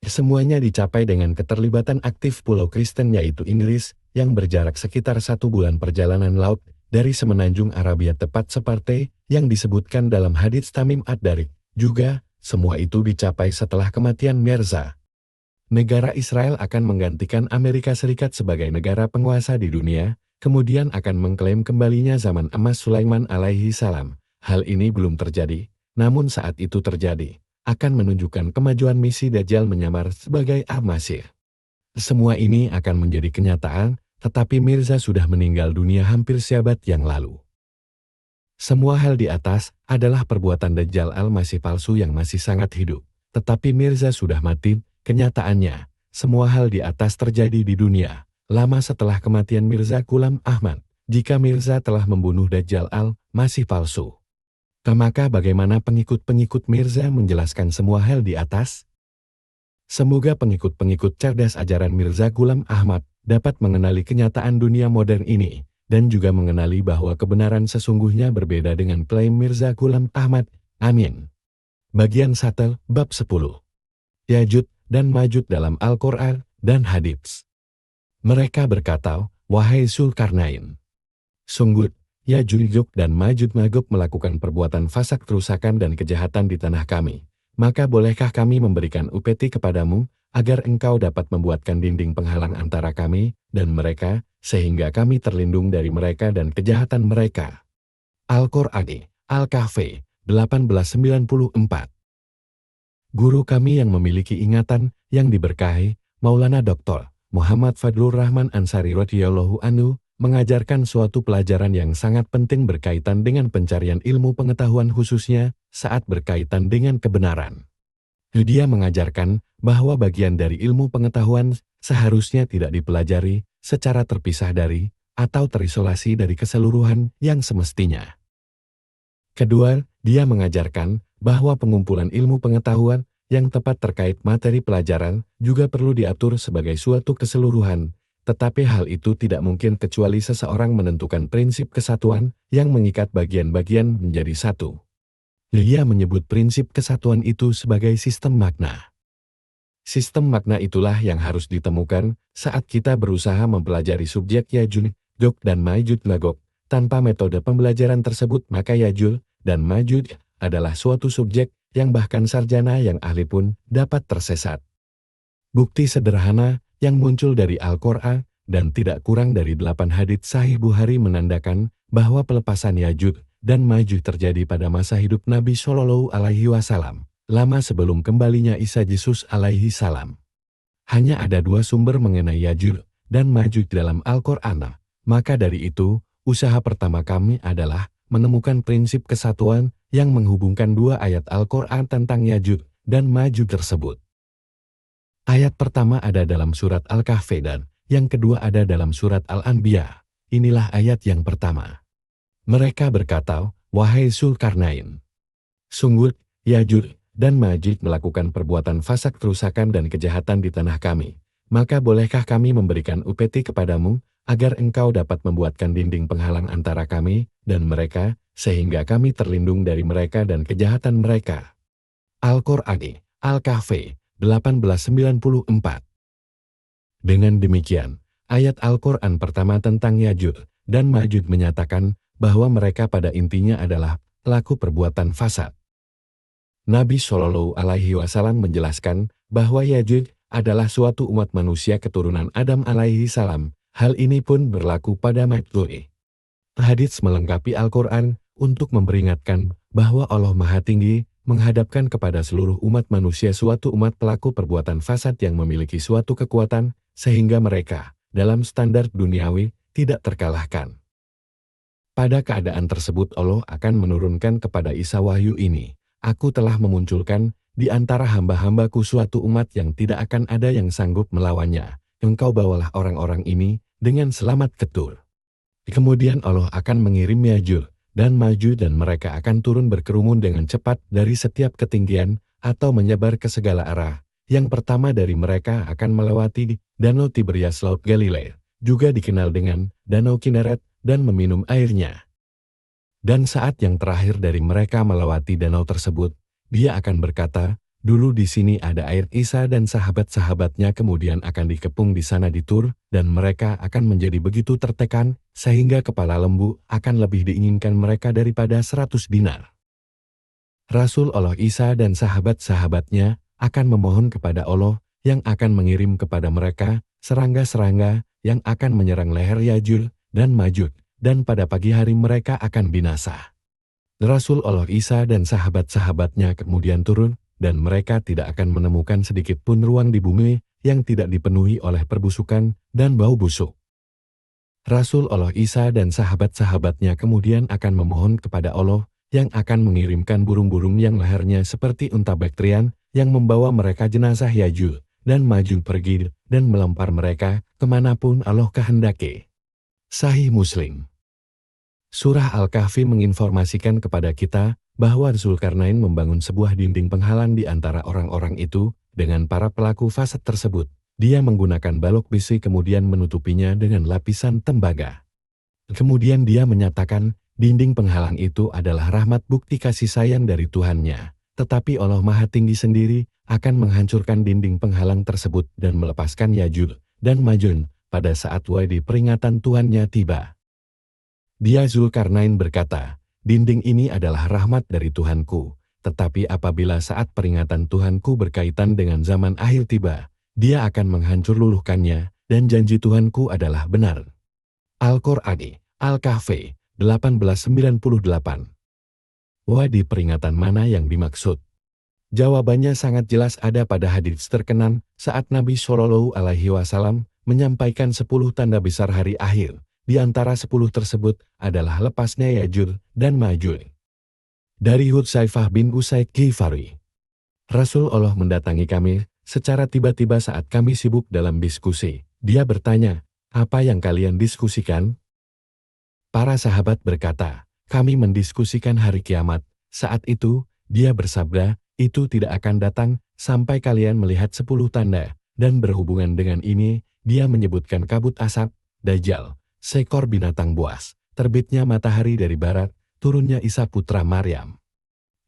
Semuanya dicapai dengan keterlibatan aktif Pulau Kristen yaitu Inggris, yang berjarak sekitar 1 bulan perjalanan laut dari semenanjung Arabia tepat seperti yang disebutkan dalam hadits Tamim ad-Dari. Juga, semua itu dicapai setelah kematian Mirza. Negara Israel akan menggantikan Amerika Serikat sebagai negara penguasa di dunia, kemudian akan mengklaim kembalinya zaman emas Sulaiman alaihi salam. Hal ini belum terjadi, namun saat itu terjadi, akan menunjukkan kemajuan misi Dajjal menyamar sebagai Al-Masih. Semua ini akan menjadi kenyataan, tetapi Mirza sudah meninggal dunia hampir seabad yang lalu. Semua hal di atas adalah perbuatan Dajjal Al-Masih palsu yang masih sangat hidup, tetapi Mirza sudah mati. Kenyataannya, semua hal di atas terjadi di dunia, lama setelah kematian Mirza Ghulam Ahmad. Jika Mirza telah membunuh Dajjal Al-Masih palsu, maka bagaimana pengikut-pengikut Mirza menjelaskan semua hal di atas? Semoga pengikut-pengikut cerdas ajaran Mirza Ghulam Ahmad dapat mengenali kenyataan dunia modern ini, dan juga mengenali bahwa kebenaran sesungguhnya berbeda dengan klaim Mirza Ghulam Ahmad. Amin. Bagian 1, Bab 10. Yajud dan Majud dalam Al-Quran dan Hadits. Mereka berkata, "Wahai Zulkarnain, sungguh, Yajud dan Majud melakukan perbuatan fasad, kerusakan dan kejahatan di tanah kami. Maka bolehkah kami memberikan upeti kepadamu, agar engkau dapat membuatkan dinding penghalang antara kami dan mereka, sehingga kami terlindung dari mereka dan kejahatan mereka." Al-Qur'an, Al-Kahfi, 1894. Guru kami yang memiliki ingatan yang diberkahi, Maulana Dr. Muhammad Fadlur Rahman Ansari radhiyallahu anhu, mengajarkan suatu pelajaran yang sangat penting berkaitan dengan pencarian ilmu pengetahuan khususnya saat berkaitan dengan kebenaran. Dia mengajarkan bahwa bagian dari ilmu pengetahuan seharusnya tidak dipelajari secara terpisah dari atau terisolasi dari keseluruhan yang semestinya. Kedua, dia mengajarkan bahwa pengumpulan ilmu pengetahuan yang tepat terkait materi pelajaran juga perlu diatur sebagai suatu keseluruhan, tetapi hal itu tidak mungkin kecuali seseorang menentukan prinsip kesatuan yang mengikat bagian-bagian menjadi satu. Dia menyebut prinsip kesatuan itu sebagai sistem makna. Sistem makna itulah yang harus ditemukan saat kita berusaha mempelajari subjek Yajud, dan Majud Magog. Tanpa metode pembelajaran tersebut maka Yajud dan Majud adalah suatu subjek yang bahkan sarjana yang ahli pun dapat tersesat. Bukti sederhana yang muncul dari Al-Quran dan tidak kurang dari 8 hadits Sahih Bukhari menandakan bahwa pelepasan Yajud dan Majud terjadi pada masa hidup Nabi Shallallahu Alaihi Wasallam, lama sebelum kembalinya Isa Yesus Alaihi Salam. Hanya ada 2 sumber mengenai Yajud dan Majud dalam Al-Quran, maka dari itu, usaha pertama kami adalah menemukan prinsip kesatuan yang menghubungkan 2 ayat Al-Quran tentang Yajud dan Majud tersebut. Ayat pertama ada dalam surat Al-Kahfi dan yang kedua ada dalam surat Al-Anbiya. Inilah ayat yang pertama. Mereka berkata, "Wahai Zulkarnain, sungguh, Yajud dan Majud melakukan perbuatan fasad, kerusakan dan kejahatan di tanah kami. Maka bolehkah kami memberikan upeti kepadamu, agar engkau dapat membuatkan dinding penghalang antara kami dan mereka, sehingga kami terlindung dari mereka dan kejahatan mereka." Al-Qur'an, Al-Kahfi, 1894. Dengan demikian, ayat Al-Quran pertama tentang Yajud dan Majud menyatakan bahwa mereka pada intinya adalah pelaku perbuatan fasad. Nabi Shallallahu Alaihi Wasallam menjelaskan bahwa Yajud adalah suatu umat manusia keturunan Adam alaihi salam. Hal ini pun berlaku pada Majud. Hadits melengkapi Al-Quran untuk memperingatkan bahwa Allah Maha Tinggi menghadapkan kepada seluruh umat manusia suatu umat pelaku perbuatan fasad yang memiliki suatu kekuatan, sehingga mereka, dalam standar duniawi, tidak terkalahkan. Pada keadaan tersebut Allah akan menurunkan kepada Isa wahyu ini, "Aku telah memunculkan di antara hamba-hambaku suatu umat yang tidak akan ada yang sanggup melawannya. Engkau bawalah orang-orang ini dengan selamat ke Tur." Kemudian Allah akan mengirim Yajud dan Majud dan mereka akan turun berkerumun dengan cepat dari setiap ketinggian atau menyebar ke segala arah. Yang pertama dari mereka akan melewati Danau Tiberias Laut Galilea, juga dikenal dengan Danau Kineret, dan meminum airnya. Dan saat yang terakhir dari mereka melewati danau tersebut, dia akan berkata, Dulu di sini ada air. Isa dan sahabat-sahabatnya kemudian akan dikepung di sana di Tur, dan mereka akan menjadi begitu tertekan, sehingga kepala lembu akan lebih diinginkan mereka daripada 100 dinar. Rasul Allah Isa dan sahabat-sahabatnya akan memohon kepada Allah yang akan mengirim kepada mereka serangga-serangga yang akan menyerang leher Yajud dan Majud, dan pada pagi hari mereka akan binasa. Rasul Allah Isa dan sahabat-sahabatnya kemudian turun, dan mereka tidak akan menemukan sedikit pun ruang di bumi yang tidak dipenuhi oleh perbusukan dan bau busuk. Rasul Allah Isa dan sahabat-sahabatnya kemudian akan memohon kepada Allah yang akan mengirimkan burung-burung yang lehernya seperti unta baktrian yang membawa mereka jenazah Yajud dan Majud pergi dan melempar mereka kemanapun Allah kehendaki. Sahih Muslim. Surah Al-Kahfi menginformasikan kepada kita bahwa Zulkarnain membangun sebuah dinding penghalang di antara orang-orang itu dengan para pelaku fasad tersebut. Dia menggunakan balok besi kemudian menutupinya dengan lapisan tembaga. Kemudian dia menyatakan dinding penghalang itu adalah rahmat bukti kasih sayang dari Tuhannya. Tetapi Allah Maha Tinggi sendiri akan menghancurkan dinding penghalang tersebut dan melepaskan Yajud dan Majud pada saat wadi peringatan Tuhannya tiba. Dia Zulkarnain berkata, dinding ini adalah rahmat dari Tuhanku, tetapi apabila saat peringatan Tuhanku berkaitan dengan zaman akhir tiba, dia akan menghancur luluhkannya, dan janji Tuhanku adalah benar. Al-Qur'an, Al-Kahfi, 1898. Wadi peringatan mana yang dimaksud? Jawabannya sangat jelas ada pada hadits terkenal saat Nabi Shallallahu Alaihi Wasallam menyampaikan 10 tanda besar hari akhir. Di antara 10 tersebut adalah lepasnya Yajud dan Majud. Dari Hudzaifah bin Usaid Ghifari. Rasul Allah mendatangi kami secara tiba-tiba saat kami sibuk dalam diskusi. Dia bertanya, apa yang kalian diskusikan? Para sahabat berkata, kami mendiskusikan hari kiamat. Saat itu, dia bersabda, itu tidak akan datang sampai kalian melihat 10 tanda. Dan berhubungan dengan ini, dia menyebutkan kabut asap, Dajjal, seekor binatang buas, terbitnya matahari dari barat, turunnya Isa putra Maryam.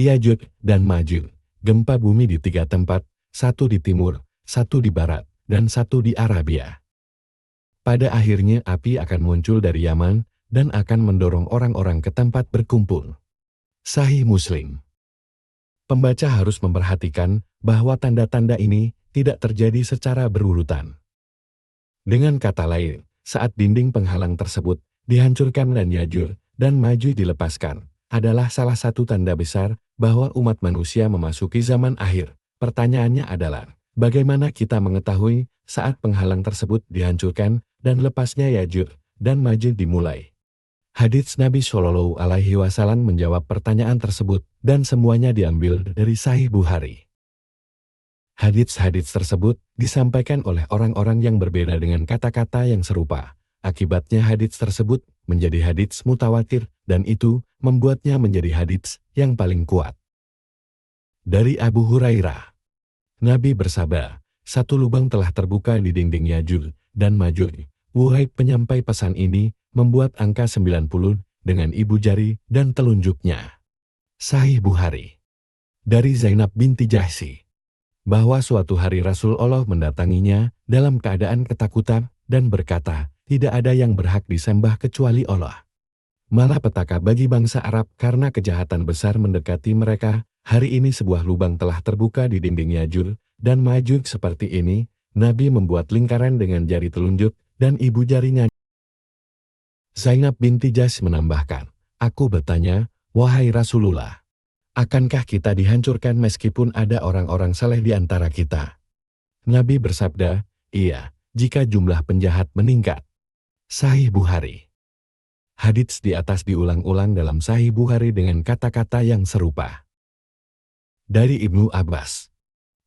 Yajud dan Majud, gempa bumi di 3 tempat, 1 di timur, 1 di barat, dan 1 di Arabia. Pada akhirnya api akan muncul dari Yaman, dan akan mendorong orang-orang ke tempat berkumpul. Sahih Muslim. Pembaca harus memperhatikan bahwa tanda-tanda ini tidak terjadi secara berurutan. Dengan kata lain, saat dinding penghalang tersebut dihancurkan dan Yajud dan Majud dilepaskan, adalah salah satu tanda besar bahwa umat manusia memasuki zaman akhir. Pertanyaannya adalah, bagaimana kita mengetahui saat penghalang tersebut dihancurkan dan lepasnya Yajud dan Majud dimulai? Hadits Nabi Shallallahu Alaihi Wasallam menjawab pertanyaan tersebut dan semuanya diambil dari Sahih Bukhari. Hadits-hadits tersebut disampaikan oleh orang-orang yang berbeda dengan kata-kata yang serupa. Akibatnya hadits tersebut menjadi hadits mutawatir dan itu membuatnya menjadi hadits yang paling kuat. Dari Abu Hurairah, Nabi bersabda, 1 lubang telah terbuka di dinding Yajud dan Majud. Wuhaib penyampai pesan ini membuat angka 90 dengan ibu jari dan telunjuknya. Sahih Bukhari. Dari Zainab binti Jahsy, bahwa suatu hari Rasul Allah mendatanginya dalam keadaan ketakutan dan berkata, tidak ada yang berhak disembah kecuali Allah. Malapetaka bagi bangsa Arab karena kejahatan besar mendekati mereka. Hari ini sebuah lubang telah terbuka di dinding Yajud dan Majud seperti ini. Nabi membuat lingkaran dengan jari telunjuk dan ibu jarinya. Zainab binti Jahsy menambahkan, aku bertanya, wahai Rasulullah, akankah kita dihancurkan meskipun ada orang-orang saleh di antara kita? Nabi bersabda, iya, jika jumlah penjahat meningkat. Sahih Bukhari. Hadits di atas diulang-ulang dalam Sahih Bukhari dengan kata-kata yang serupa. Dari Ibnu Abbas,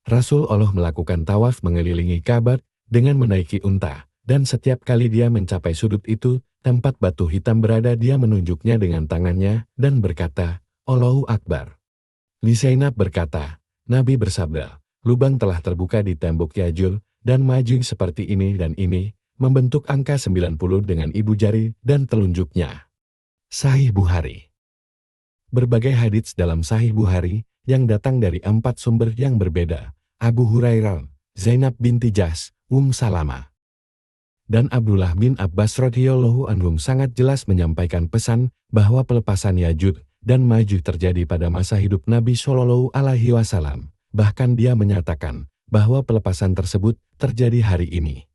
Rasul Allah melakukan tawaf mengelilingi Ka'bah dengan menaiki unta, dan setiap kali dia mencapai sudut itu, tempat batu hitam berada dia menunjuknya dengan tangannya dan berkata, Allahu Akbar. Zainab berkata, Nabi bersabda, lubang telah terbuka di tembok Yajud dan Majud seperti ini dan ini, membentuk angka 90 dengan ibu jari dan telunjuknya. Sahih Bukhari. Berbagai hadits dalam Sahih Bukhari yang datang dari 4 sumber yang berbeda, Abu Hurairah, Zainab binti Jahsh, Salama, dan Abdullah bin Abbas radhiyallahu anhum sangat jelas menyampaikan pesan bahwa pelepasan Ya'juj dan Ma'juj terjadi pada masa hidup Nabi Shallallahu Alaihi Wasallam. Bahkan dia menyatakan bahwa pelepasan tersebut terjadi hari ini.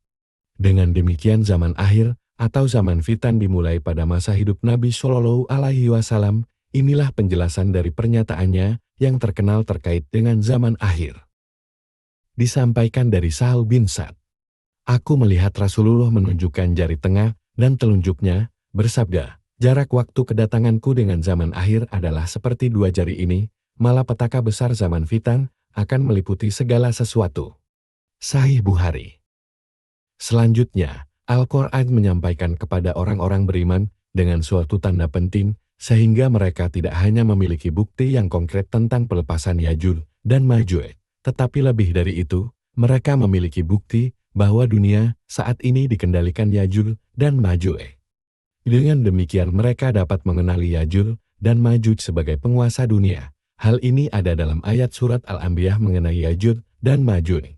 Dengan demikian zaman akhir atau zaman fitan dimulai pada masa hidup Nabi Shallallahu Alaihi Wasallam. Inilah penjelasan dari pernyataannya yang terkenal terkait dengan zaman akhir. Disampaikan dari Sahal bin Sa'd. Aku melihat Rasulullah menunjukkan jari tengah dan telunjuknya, bersabda, jarak waktu kedatanganku dengan zaman akhir adalah seperti 2 jari ini, malapetaka besar zaman fitan akan meliputi segala sesuatu. Sahih Bukhari. Selanjutnya, Al-Quran menyampaikan kepada orang-orang beriman dengan suatu tanda penting, sehingga mereka tidak hanya memiliki bukti yang konkret tentang pelepasan Ya'juj dan Ma'juj, tetapi lebih dari itu, mereka memiliki bukti bahwa dunia saat ini dikendalikan Ya'juj dan Ma'juj. Dengan demikian mereka dapat mengenali Ya'juj dan Ma'juj sebagai penguasa dunia. Hal ini ada dalam ayat surat Al-Anbiya mengenai Ya'juj dan Ma'juj.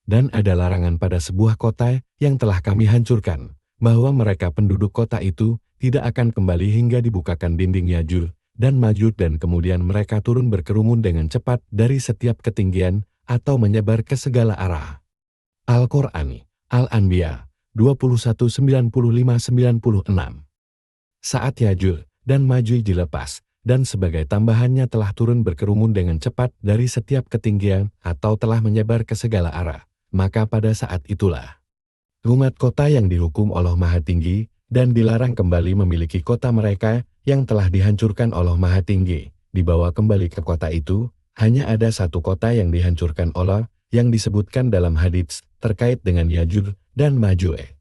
Dan ada larangan pada sebuah kota yang telah kami hancurkan, bahwa mereka penduduk kota itu tidak akan kembali hingga dibukakan dinding Ya'juj dan Ma'juj dan kemudian mereka turun berkerumun dengan cepat dari setiap ketinggian atau menyebar ke segala arah. Al-Quran, Al-Anbiya, 21:95-96. Saat Ya'juj dan Ma'juj dilepas, dan sebagai tambahannya telah turun berkerumun dengan cepat dari setiap ketinggian atau telah menyebar ke segala arah, maka pada saat itulah umat kota yang dihukum Allah Maha Tinggi dan dilarang kembali memiliki kota mereka yang telah dihancurkan Allah Maha Tinggi, dibawa kembali ke kota itu. Hanya ada satu kota yang dihancurkan Allah, yang disebutkan dalam hadits terkait dengan Ya'juj dan Ma'juj.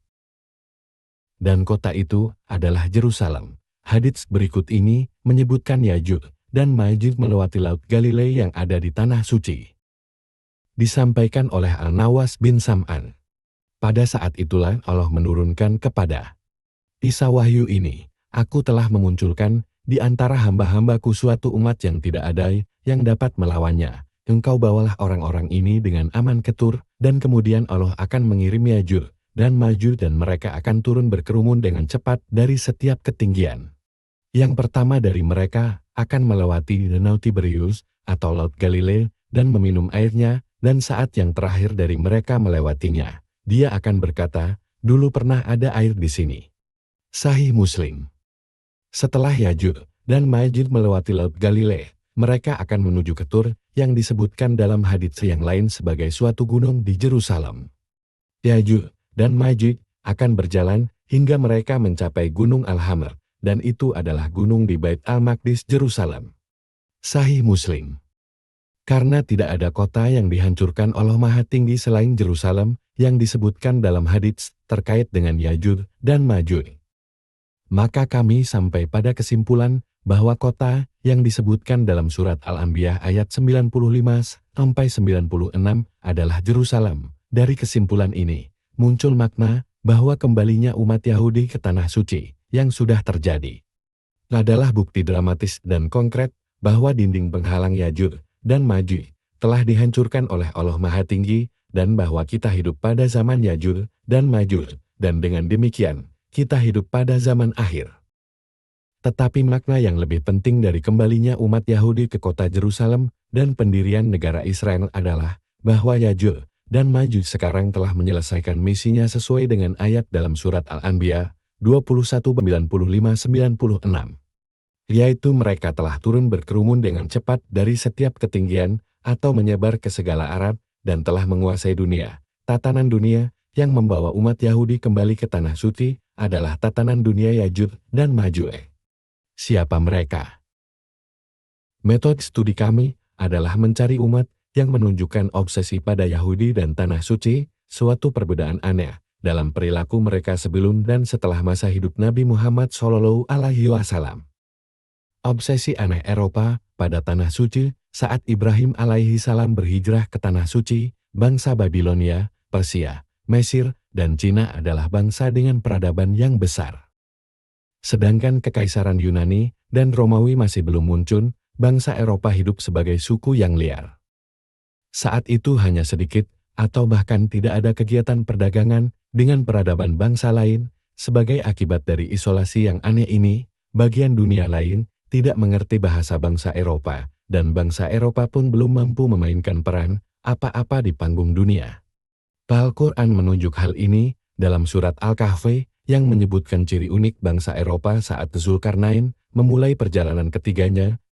Dan kota itu adalah Yerusalem. Hadits berikut ini menyebutkan Ya'juj dan Ma'juj melewati Laut Galilea yang ada di Tanah Suci. Disampaikan oleh Al-Nawas bin Sam'an. Pada saat itulah Allah menurunkan kepada Isa wahyu ini, aku telah memunculkan di antara hamba-hambaku suatu umat yang tidak ada yang dapat melawannya. Engkau bawalah orang-orang ini dengan aman ketur, dan kemudian Allah akan mengirim Ya'juj dan Ma'juj dan mereka akan turun berkerumun dengan cepat dari setiap ketinggian. Yang pertama dari mereka akan melewati Danau Tiberius atau Laut Galilea dan meminum airnya, dan saat yang terakhir dari mereka melewatinya, dia akan berkata, dulu pernah ada air di sini. Sahih Muslim. Setelah Ya'juj dan Ma'juj melewati Laut Galilea, mereka akan menuju ke Tur yang disebutkan dalam hadits yang lain sebagai suatu gunung di Yerusalem. Ya'juj dan Ma'juj akan berjalan hingga mereka mencapai Gunung Al-Hamr, dan itu adalah gunung di Bait Al-Maqdis Yerusalem. Sahih Muslim. Karena tidak ada kota yang dihancurkan Allah Maha Tinggi selain Yerusalem yang disebutkan dalam hadits terkait dengan Ya'juj dan Ma'juj, maka kami sampai pada kesimpulan bahwa kota yang disebutkan dalam surat Al-Anbiya ayat 95-96 adalah Yerusalem. Dari kesimpulan ini, muncul makna bahwa kembalinya umat Yahudi ke Tanah Suci yang sudah terjadi adalah bukti dramatis dan konkret bahwa dinding penghalang Ya'juj dan Ma'juj telah dihancurkan oleh Allah Maha Tinggi dan bahwa kita hidup pada zaman Ya'juj dan Ma'juj, dan dengan demikian, kita hidup pada zaman akhir. Tetapi makna yang lebih penting dari kembalinya umat Yahudi ke kota Yerusalem dan pendirian negara Israel adalah bahwa Ya'juj dan Ma'juj sekarang telah menyelesaikan misinya sesuai dengan ayat dalam surat Al-Anbiya 21:95-96. Yaitu mereka telah turun berkerumun dengan cepat dari setiap ketinggian atau menyebar ke segala arah dan telah menguasai dunia. Tatanan dunia yang membawa umat Yahudi kembali ke Tanah Suci adalah tatanan dunia Ya'juj dan Ma'juj. Siapa mereka? Metode studi kami adalah mencari umat yang menunjukkan obsesi pada Yahudi dan Tanah Suci, suatu perbedaan aneh dalam perilaku mereka sebelum dan setelah masa hidup Nabi Muhammad SAW. Obsesi aneh Eropa pada Tanah Suci saat Ibrahim alaihissalam berhijrah ke Tanah Suci, bangsa Babilonia, Persia, Mesir, dan Cina adalah bangsa dengan peradaban yang besar. Sedangkan Kekaisaran Yunani dan Romawi masih belum muncul, bangsa Eropa hidup sebagai suku yang liar. Saat itu hanya sedikit atau bahkan tidak ada kegiatan perdagangan dengan peradaban bangsa lain. Sebagai akibat dari isolasi yang aneh ini, bagian dunia lain tidak mengerti bahasa bangsa Eropa, dan bangsa Eropa pun belum mampu memainkan peran apa-apa di panggung dunia. Al-Quran menunjuk hal ini dalam surat Al-Kahfi yang menyebutkan ciri unik bangsa Eropa saat Zulkarnain memulai perjalanan ketiganya